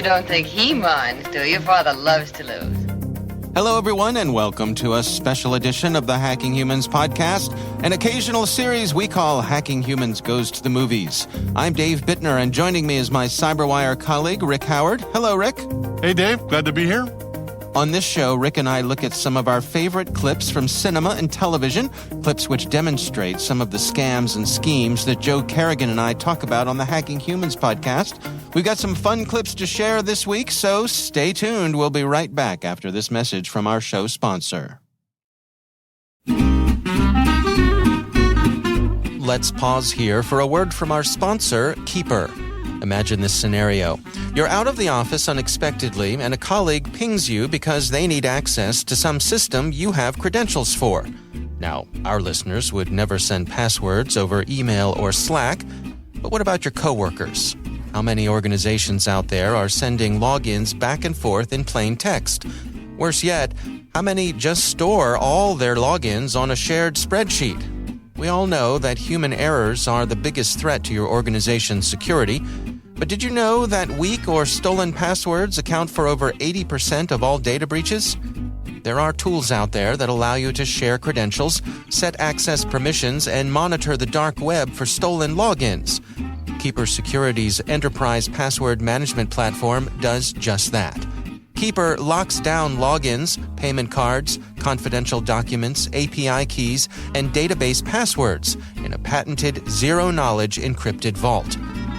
don't think he minds, do you? Father loves to lose. Hello, everyone, and welcome to a special edition of the Hacking Humans podcast, an occasional series we call Hacking Humans Goes to the Movies. I'm Dave Bittner, and joining me is my CyberWire colleague, Rick Howard. Hello, Rick. Hey, Dave. Glad to be here. On this show, Rick and I look at some of our favorite clips from cinema and television, clips which demonstrate some of the scams and schemes that Joe Carrigan and I talk about on the Hacking Humans podcast. We've got some fun clips to share this week, so stay tuned. We'll be right back after this message from our show sponsor. Let's pause here for a word from our sponsor, Keeper. Imagine this scenario. You're out of the office unexpectedly, and a colleague pings you because they need access to some system you have credentials for. Now, our listeners would never send passwords over email or Slack, but what about your coworkers? How many organizations out there are sending logins back and forth in plain text? Worse yet, how many just store all their logins on a shared spreadsheet? We all know that human errors are the biggest threat to your organization's security, but did you know that weak or stolen passwords account for over 80% of all data breaches? There are tools out there that allow you to share credentials, set access permissions, and monitor the dark web for stolen logins. Keeper Security's enterprise password management platform does just that. Keeper locks down logins, payment cards, confidential documents, API keys, and database passwords in a patented zero-knowledge encrypted vault.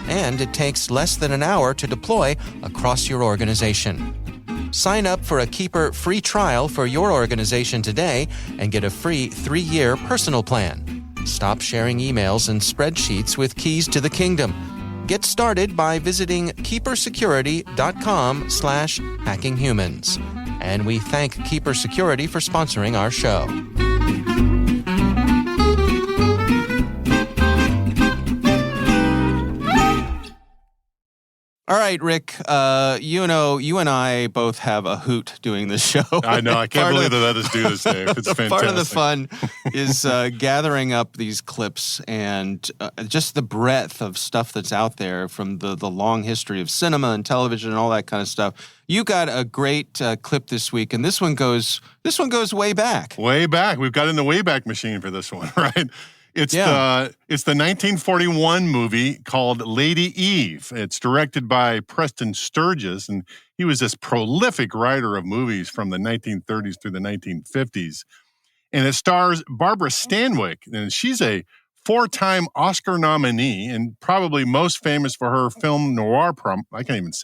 And it takes less than an hour to deploy across your organization. Sign up for a Keeper free trial for your organization today and get a free 3-year personal plan. Stop sharing emails and spreadsheets with keys to the kingdom. Get started by visiting keepersecurity.com/hackinghumans. And we thank Keeper Security for sponsoring our show. All right, Rick, you and I both have a hoot doing this show. I know. I can't believe they let us do this, Dave. It's fantastic. Part of the fun is gathering up these clips and just the breadth of stuff that's out there from the long history of cinema and television and all that kind of stuff. You got a great clip this week, and this one goes way back. Way back. We've got in the Wayback Machine for this one, right? It's the 1941 movie called Lady Eve. It's directed by Preston Sturges, and he was this prolific writer of movies from the 1930s through the 1950s. And it stars Barbara Stanwyck, and she's a 4-time Oscar nominee and probably most famous for her film noir performance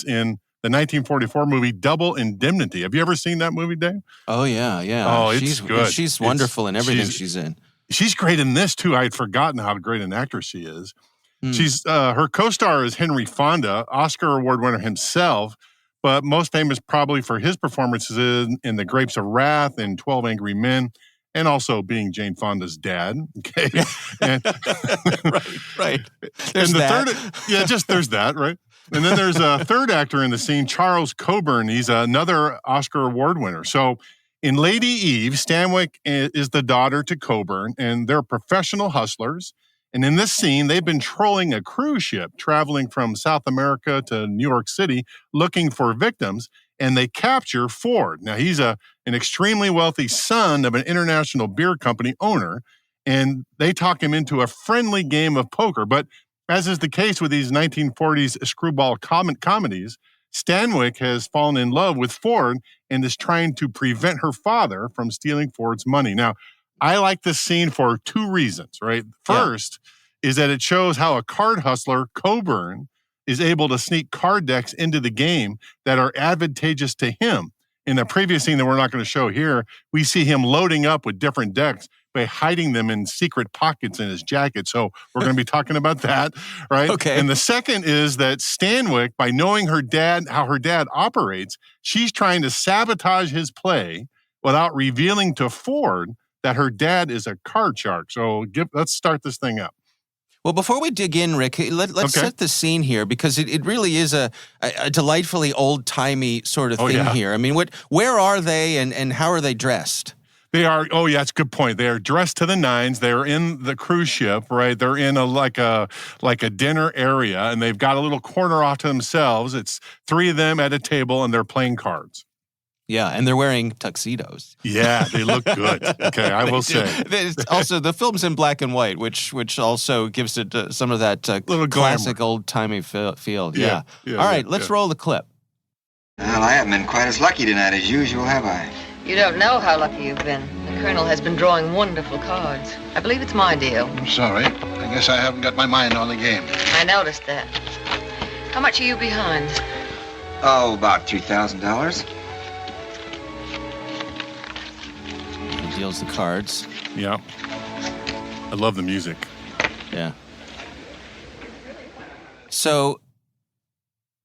in the 1944 movie Double Indemnity. Have you ever seen that movie, Dave? Oh, yeah. Oh, it's good. She's wonderful in everything she's in. She's great in this, too. I had forgotten how great an actress she is. She's her co-star is Henry Fonda, Oscar Award winner himself, but most famous probably for his performances in The Grapes of Wrath and 12 Angry Men, and also being Jane Fonda's dad. Okay. And, right. There's that. There's that, right? And then there's a third actor in the scene, Charles Coburn. He's another Oscar Award winner. So in Lady Eve, Stanwyck is the daughter to Coburn, and they're professional hustlers. And in this scene, they've been trolling a cruise ship traveling from South America to New York City looking for victims, and they capture Ford. Now, he's an extremely wealthy son of an international beer company owner, and they talk him into a friendly game of poker. But as is the case with these 1940s screwball comedies, Stanwyck has fallen in love with Ford and is trying to prevent her father from stealing Ford's money. Now, I like this scene for 2 reasons, right? First is that it shows how a card hustler, Coburn, is able to sneak card decks into the game that are advantageous to him. In the previous scene that we're not going to show here, we see him loading up with different decks by hiding them in secret pockets in his jacket. So we're going to be talking about that, right? Okay. And the second is that Stanwyck, by knowing how her dad operates, she's trying to sabotage his play without revealing to Ford that her dad is a card shark. So let's start this thing up. Well, before we dig in, Rick, let's set the scene here, because it really is a delightfully old-timey sort of thing here. I mean, where are they and how are they dressed? They are. Oh, yeah, that's a good point. They are dressed to the nines. They're in the cruise ship, right? They're in like a dinner area, and they've got a little corner off to themselves. It's three of them at a table, and they're playing cards. Yeah, and they're wearing tuxedos. Yeah, they look good. Okay, I will say. Also, the film's in black and white, which also gives it some of that little classic old-timey feel. Yeah. All right, let's roll the clip. Well, I haven't been quite as lucky tonight as usual, have I? You don't know how lucky you've been. The Colonel has been drawing wonderful cards. I believe it's my deal. I'm sorry. I guess I haven't got my mind on the game. I noticed that. How much are you behind? Oh, about $3,000. He deals the cards. Yeah. I love the music. Yeah. So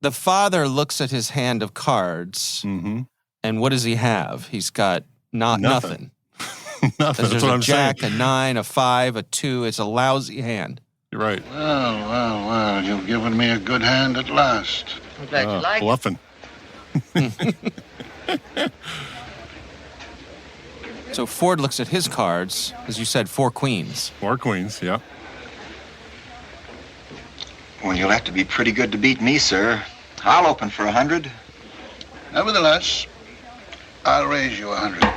the father looks at his hand of cards, and what does he have? He's got nothing. Nothing. There's That's what a I'm jack, saying. a 9, a 5, a 2. It's a lousy hand. You're right. Well, you've given me a good hand at last. I'm glad you like it. Bluffing. So Ford looks at his cards, as you said, 4 queens. 4 queens, yeah. Well, you'll have to be pretty good to beat me, sir. I'll open for 100. Nevertheless, I'll raise you 100.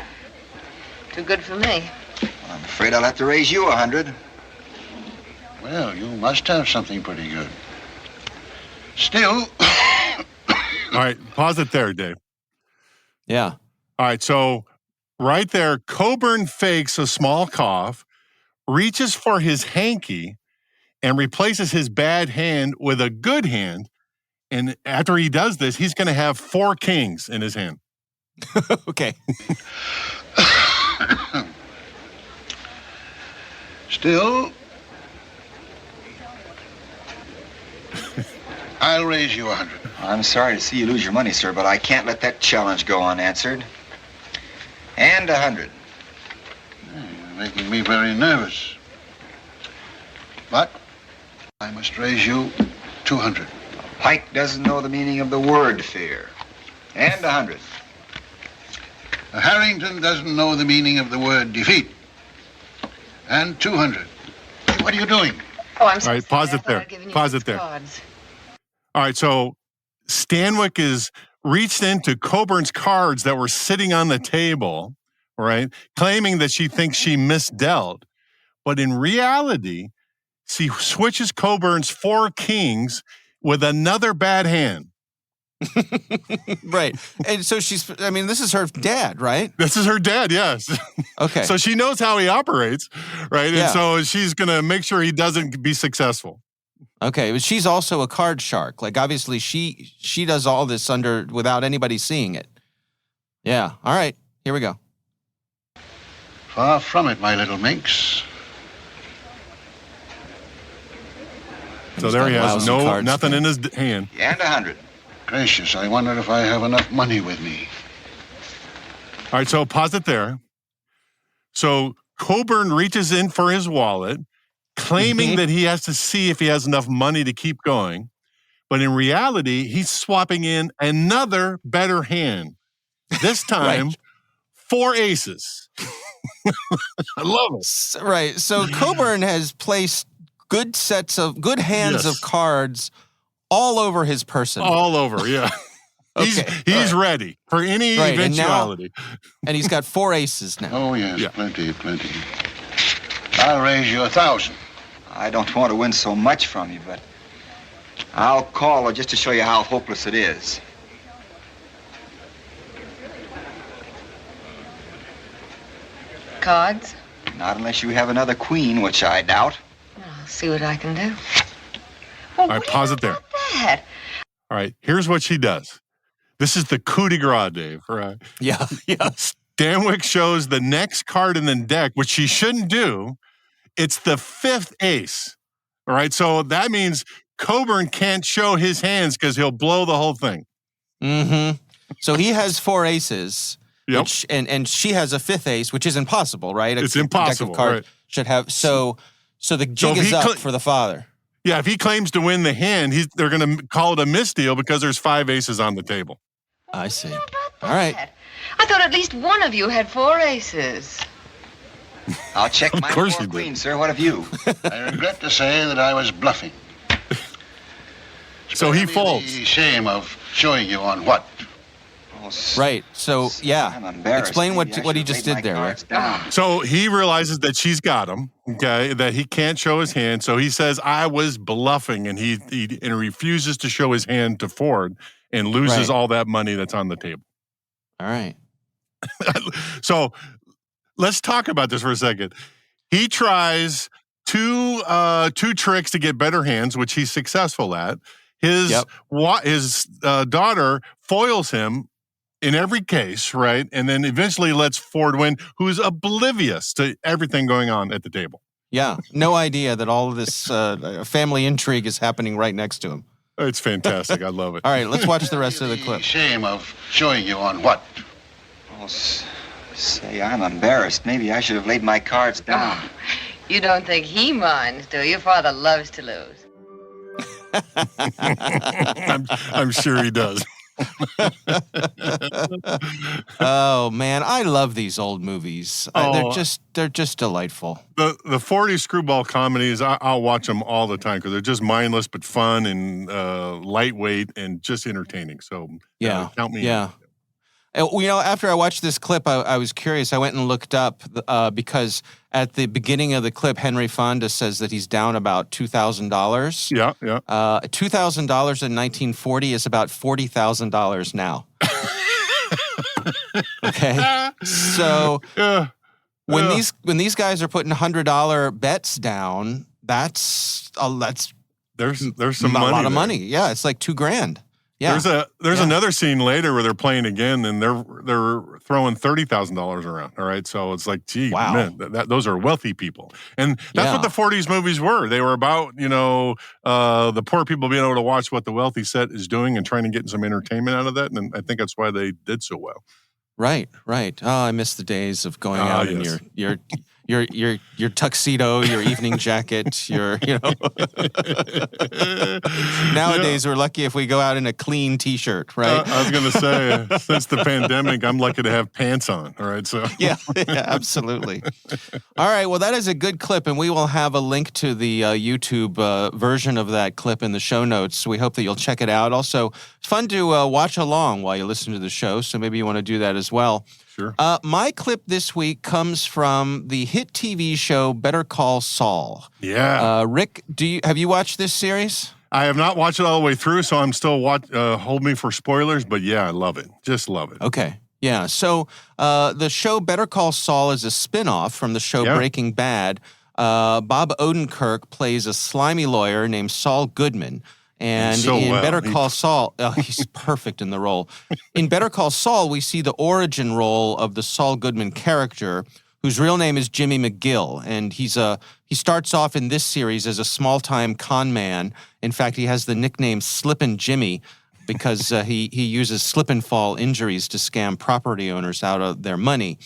Too good for me. Well, I'm afraid I'll have to raise you 100. Well, you must have something pretty good. Still. All right, pause it there, Dave. Yeah. All right, so right there, Coburn fakes a small cough, reaches for his hanky, and replaces his bad hand with a good hand. And after he does this, he's going to have 4 kings in his hand. Okay. Still. I'll raise you 100. I'm sorry to see you lose your money, sir, but I can't let that challenge go unanswered. And 100. You're making me very nervous. But I must raise you 200. Pike doesn't know the meaning of the word fear. And 100. Harrington doesn't know the meaning of the word defeat. And 200. What are you doing? Oh, I'm sorry. All right, pause I it thought there. I'd given you Pause six it there. cards. All right, so Stanwyck is reached into Coburn's cards that were sitting on the table, right, claiming that she thinks she misdealt. But in reality, she switches Coburn's 4 kings with another bad hand. Right. And so this is her dad, right? This is her dad, yes. Okay. So she knows how he operates, right? Yeah. And so she's going to make sure he doesn't be successful. Okay, but she's also a card shark. Like, obviously, she does all this without anybody seeing it. Yeah. All right. Here we go. Far from it, my little minx. So there he has lousy cards nothing there. in his hand. And 100. Gracious, I wonder if I have enough money with me. All right, so pause it there. So Coburn reaches in for his wallet, claiming that he has to see if he has enough money to keep going. But in reality, he's swapping in another better hand. This time, Right. 4 aces. I love it. Right. So Coburn has placed good hands Yes. of cards all over his person. All over, yeah. He's Okay, ready for any Right, and now- eventuality. And he's got 4 aces now. Oh, yes, Yeah. plenty. I'll raise you 1,000. I don't want to win so much from you, but I'll call her just to show you how hopeless it is. Cards? Not unless you have another queen, which I doubt. I'll see what I can do. All right, pause it there. That. All right, here's what she does. This is the coup de grace, Dave. Right? Yeah. Yeah. Stanwyck shows the next card in the deck, which she shouldn't do. It's the 5th ace. All right, so that means Coburn can't show his hands because he'll blow the whole thing. Mm-hmm. So he has 4 aces. Yep. Which, and she has a 5th ace, which is impossible, right? It's A impossible, deck of cards right. should have so the jig if is he up for the father. Yeah, if he claims to win the hand, they're going to call it a misdeal because there's 5 aces on the table. I see. How about All right. that? I thought at least one of you had 4 aces. I'll check Of my course 4 you did. queens, sir. What have you? I regret to say that I was bluffing. So he Spare me folds. the shame of showing you on what. Oh, Right. So, I'm yeah. embarrassed. Explain what Maybe I he should have just laid did my there, cards Rick. down. So he realizes that she's got him, okay, that he can't show his hand. So he says, I was bluffing, and he refuses to show his hand to Ford and loses Right. all that money that's on the table. All right. So let's talk about this for a second. He tries two tricks to get better hands, which he's successful at. His daughter foils him in every case, right? And then eventually lets Ford win, who's oblivious to everything going on at the table. Yeah. No idea that all of this family intrigue is happening right next to him. It's fantastic. I love it. All right. Let's watch the rest of the clip. Shame of showing you on what. Oh, say, I'm embarrassed. Maybe I should have laid my cards down. Oh, you don't think he minds, do you? Your father loves to lose. I'm sure he does. Oh man, I love these old movies. They're just delightful. The 40s screwball comedies, I'll watch them all the time because they're just mindless but fun and lightweight and just entertaining. So count me in. Yeah. After I watched this clip, I was curious. I went and looked up because at the beginning of the clip, Henry Fonda says that he's down about $2,000. Yeah. $2,000 in 1940 is about $40,000 now. Okay, so when these guys are putting $100 bets down, there's some a money lot of there. money. Yeah, it's like $2,000. Yeah. There's another scene later where they're playing again and they're throwing $30,000 around. All right, so it's like, gee, Wow. man, those are wealthy people, and that's what the 40s movies were. They were about the poor people being able to watch what the wealthy set is doing and trying to get some entertainment out of that. And I think that's why they did so well. Right. Oh, I miss the days of going out in yes. your tuxedo, your evening jacket, Nowadays, we're lucky if we go out in a clean T-shirt, right? I was going to say, since the pandemic, I'm lucky to have pants on. All right, so Yeah, absolutely. All right, well, that is a good clip, and we will have a link to the YouTube version of that clip in the show notes. We hope that you'll check it out. Also, it's fun to watch along while you listen to the show, so maybe you want to do that as well. Sure. My clip this week comes from the hit TV show Better Call Saul. Yeah. Rick, have you watched this series? I have not watched it all the way through, so I'm still hold me for spoilers. But yeah, I love it. Just love it. Okay. Yeah. So the show Better Call Saul is a spinoff from the show Breaking Bad. Bob Odenkirk plays a slimy lawyer named Saul Goodman. And Better Call Saul, he's perfect in the role. In Better Call Saul, we see the origin role of the Saul Goodman character, whose real name is Jimmy McGill. And he starts off in this series as a small-time con man. In fact, he has the nickname Slippin' Jimmy because he uses slip and fall injuries to scam property owners out of their money.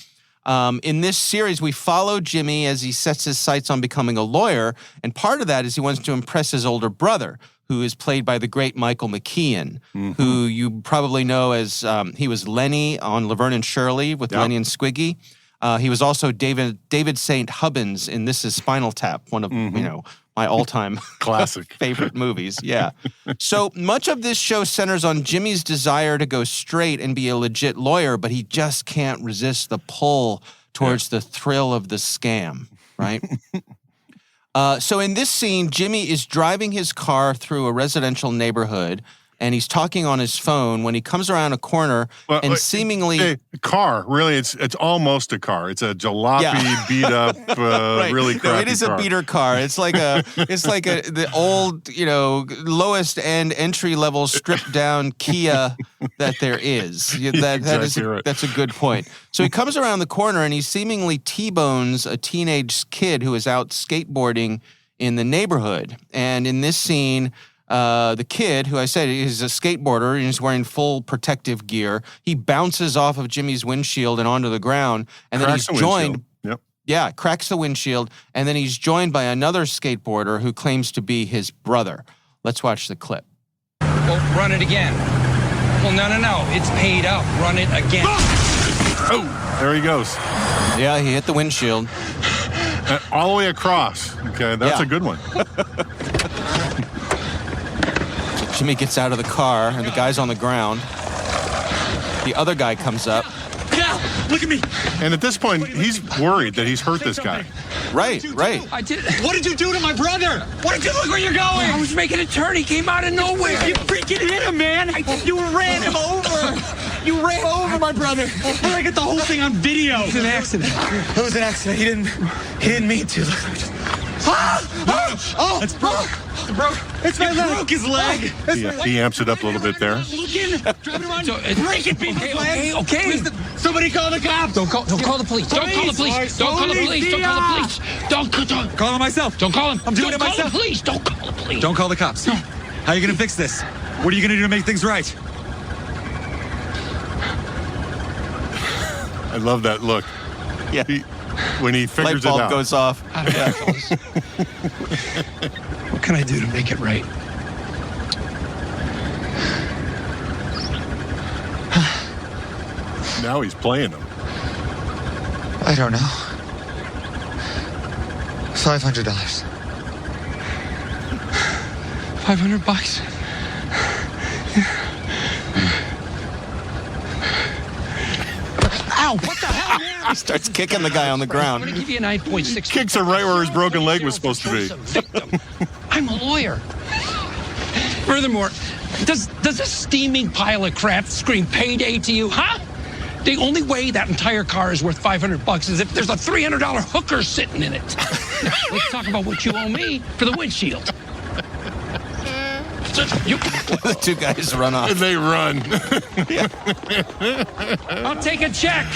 In this series, we follow Jimmy as he sets his sights on becoming a lawyer. And part of that is he wants to impress his older brother, who is played by the great Michael McKean, who you probably know as he was Lenny on Laverne and Shirley with Lenny and Squiggy. He was also David St. Hubbins in This Is Spinal Tap, one of my all-time classic favorite movies. Yeah. So much of this show centers on Jimmy's desire to go straight and be a legit lawyer, but he just can't resist the pull towards the thrill of the scam, right? So in this scene, Jimmy is driving his car through a residential neighborhood, and he's talking on his phone when he comes around a corner seemingly... car, really, it's almost a car. It's a jalopy, beat up, really crappy car. It is a beater car. It's like the old, lowest end entry level stripped down Kia that there is. That's a good point. So he comes around the corner and he seemingly T-bones a teenage kid who is out skateboarding in the neighborhood. And in this scene, the kid, who I said is a skateboarder and he's wearing full protective gear, he bounces off of Jimmy's windshield and onto the ground, and then he's joined. Yeah, cracks the windshield, and then he's joined by another skateboarder who claims to be his brother. Let's watch the clip. Well, run it again. Well, no. It's paid up. Run it again. Oh, there he goes. Yeah, he hit the windshield. All the way across. Okay, that's a good one. So Jimmy gets out of the car, and the guy's on the ground. The other guy comes up. Cal, look at me. And at this point, he's worried that he's hurt this guy. Right. I did. What did you do to my brother? What did you look where you're going? I was making a turn. He came out of nowhere. You freaking hit him, man. You ran him over. You ran over my brother. I got the whole thing on video. It was an accident. It was an accident. He didn't mean to. Oh, it's broke. It's broke. It's my leg. Broke his leg. He amps it up a little bit there. Breaking people's legs. Okay. Somebody call the cops. Don't call the police. Don't call the police. Don't call the police. Don't call the police. Don't call him myself. Don't call him. I'm doing it myself. Don't call the police. Don't call the cops. No. How are you going to fix this? What are you going to do to make things right? I love that look. Yeah. When he figures Light bulb it out. goes off. What can I do to make it right? Now he's playing them. I don't know. $500. $500. Ow! What the hell, man? He starts kicking the guy on the ground. I'm going to give you a 9.6. Kicks him right where his broken leg was supposed to be. Victim. I'm a lawyer. Furthermore, does a steaming pile of crap scream payday to you, huh? The only way that entire car is worth $500 is if there's a $300 hooker sitting in it. Now, let's talk about what you owe me for the windshield. The two guys run off. And they run. I'll take a check.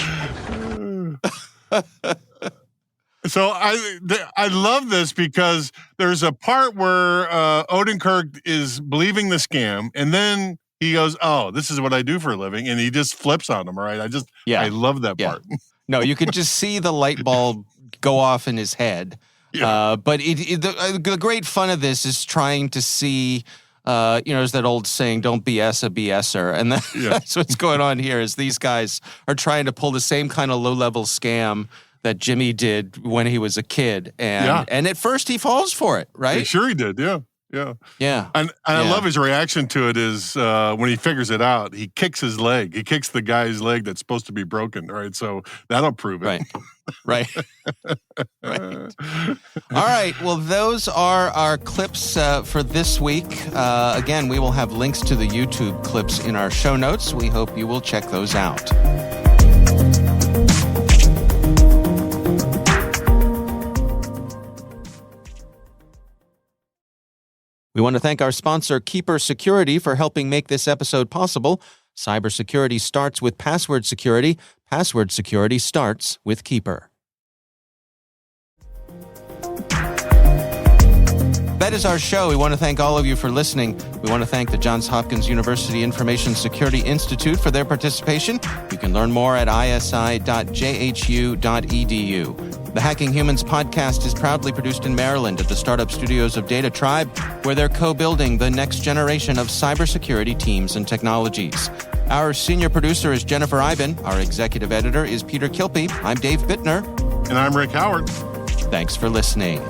So I love this because there's a part where Odenkirk is believing the scam, and then he goes, "Oh, this is what I do for a living," and he just flips on him. Right? I love that part. No, you could just see the light bulb go off in his head. Yeah. But the great fun of this is trying to see. There's that old saying, "Don't BS a BSer," and that's what's going on here. Is these guys are trying to pull the same kind of low-level scam that Jimmy did when he was a kid, and at first he falls for it, right? Sure, he did. Yeah. And I love his reaction to it is when he figures it out, he kicks his leg. He kicks the guy's leg that's supposed to be broken, right? So that'll prove it. Right. All right. Well, those are our clips for this week. Again, we will have links to the YouTube clips in our show notes. We hope you will check those out. We want to thank our sponsor, Keeper Security, for helping make this episode possible. Cybersecurity starts with password security. Password security starts with Keeper. That is our show. We want to thank all of you for listening. We want to thank the Johns Hopkins University Information Security Institute for their participation. You can learn more at isi.jhu.edu. The Hacking Humans podcast is proudly produced in Maryland at the startup studios of Data Tribe, where they're co-building the next generation of cybersecurity teams and technologies. Our senior producer is Jennifer Iben. Our executive editor is Peter Kilpie. I'm Dave Bittner. And I'm Rick Howard. Thanks for listening.